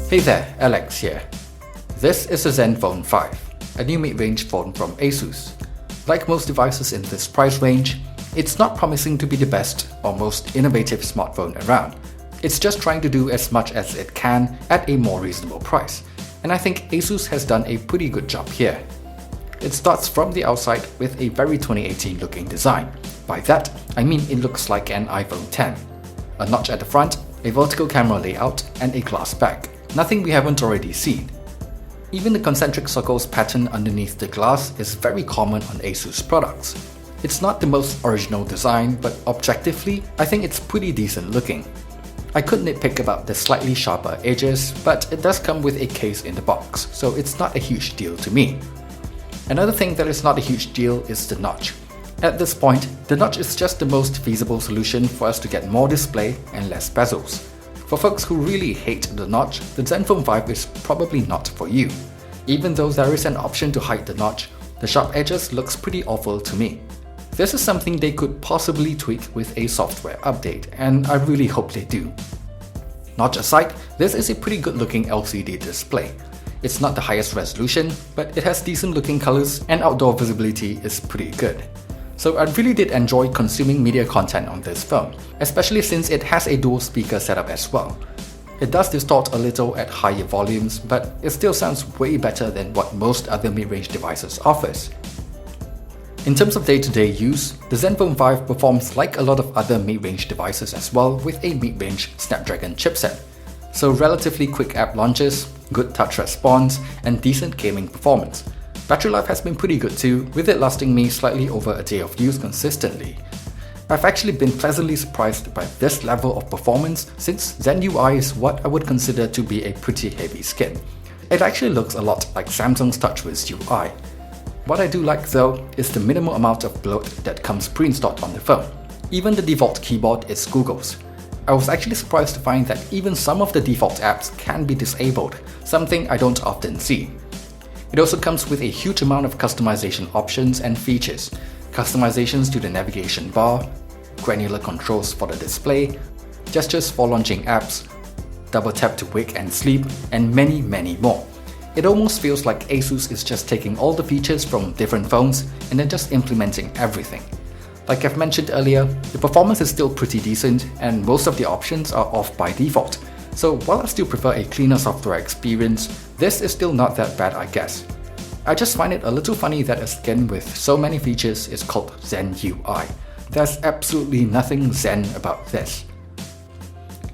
Hey there, Alex here. This is the ZenFone 5, a new mid-range phone from ASUS. Like most devices in this price range, it's not promising to be the best or most innovative smartphone around. It's just trying to do as much as it can at a more reasonable price, and I think ASUS has done a pretty good job here. It starts from the outside with a very 2018 looking design. By that, I mean it looks like an iPhone 10. A notch at the front, a vertical camera layout, and a glass back. Nothing we haven't already seen. Even the concentric circles pattern underneath the glass is very common on ASUS products. It's not the most original design, but objectively, I think it's pretty decent looking. I could nitpick about the slightly sharper edges, but it does come with a case in the box, so it's not a huge deal to me. Another thing that is not a huge deal is the notch. At this point, the notch is just the most feasible solution for us to get more display and less bezels. For folks who really hate the notch, the ZenFone 5 is probably not for you. Even though there is an option to hide the notch, the sharp edges looks pretty awful to me. This is something they could possibly tweak with a software update, and I really hope they do. Notch aside, this is a pretty good looking LCD display. It's not the highest resolution, but it has decent looking colors and outdoor visibility is pretty good. So I really did enjoy consuming media content on this phone, especially since it has a dual speaker setup as well. It does distort a little at higher volumes, but it still sounds way better than what most other mid-range devices offers. In terms of day-to-day use, the ZenFone 5 performs like a lot of other mid-range devices as well with a mid-range Snapdragon chipset. So relatively quick app launches, good touch response, and decent gaming performance. Battery life has been pretty good too, with it lasting me slightly over a day of use consistently. I've actually been pleasantly surprised by this level of performance since Zen UI is what I would consider to be a pretty heavy skin. It actually looks a lot like Samsung's TouchWiz UI. What I do like though is the minimal amount of bloat that comes pre-installed on the phone. Even the default keyboard is Google's. I was actually surprised to find that even some of the default apps can be disabled, something I don't often see. It also comes with a huge amount of customization options and features. Customizations to the navigation bar, granular controls for the display, gestures for launching apps, double tap to wake and sleep, and many more. It almost feels like ASUS is just taking all the features from different phones and then just implementing everything. Like I've mentioned earlier, the performance is still pretty decent and most of the options are off by default. So while I still prefer a cleaner software experience, this is still not that bad I guess. I just find it a little funny that a skin with so many features is called Zen UI. There's absolutely nothing Zen about this.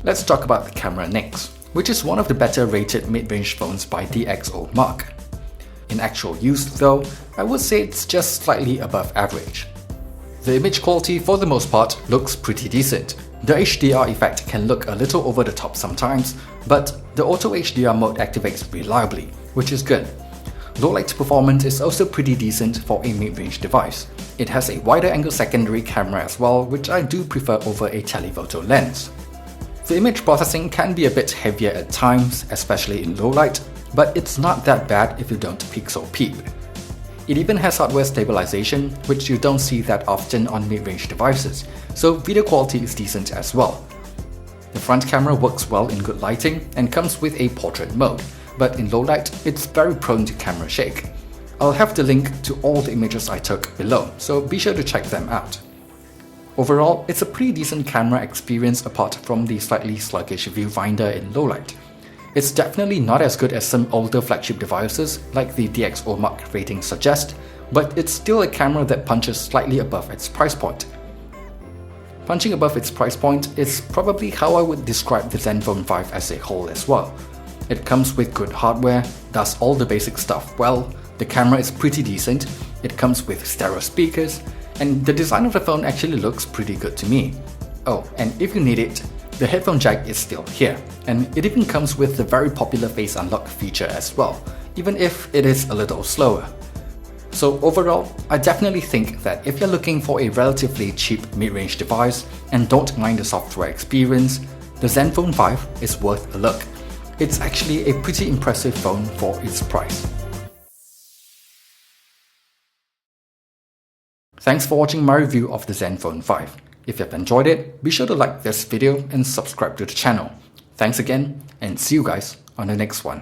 Let's talk about the camera next, which is one of the better rated mid-range phones by DxOMark. In actual use though, I would say it's just slightly above average. The image quality for the most part looks pretty decent. The HDR effect can look a little over the top sometimes, but the Auto HDR mode activates reliably, which is good. Low light performance is also pretty decent for a mid-range device. It has a wider angle secondary camera as well, which I do prefer over a telephoto lens. The image processing can be a bit heavier at times, especially in low light, but it's not that bad if you don't pixel peep. It even has hardware stabilization, which you don't see that often on mid-range devices, so video quality is decent as well. The front camera works well in good lighting and comes with a portrait mode, but in low light, it's very prone to camera shake. I'll have the link to all the images I took below, so be sure to check them out. Overall, it's a pretty decent camera experience apart from the slightly sluggish viewfinder in low light. It's definitely not as good as some older flagship devices like the DxOMark rating suggests, but it's still a camera that punches slightly above its price point. Punching above its price point is probably how I would describe the ZenFone 5 as a whole as well. It comes with good hardware, does all the basic stuff well, the camera is pretty decent, it comes with stereo speakers, and the design of the phone actually looks pretty good to me. Oh, and if you need it, the headphone jack is still here, and it even comes with the very popular face unlock feature as well, even if it is a little slower. So overall, I definitely think that if you're looking for a relatively cheap mid-range device and don't mind the software experience, the ZenFone 5 is worth a look. It's actually a pretty impressive phone for its price. Thanks for watching my review of the ZenFone 5. If you've enjoyed it, be sure to like this video and subscribe to the channel. Thanks again, and see you guys on the next one.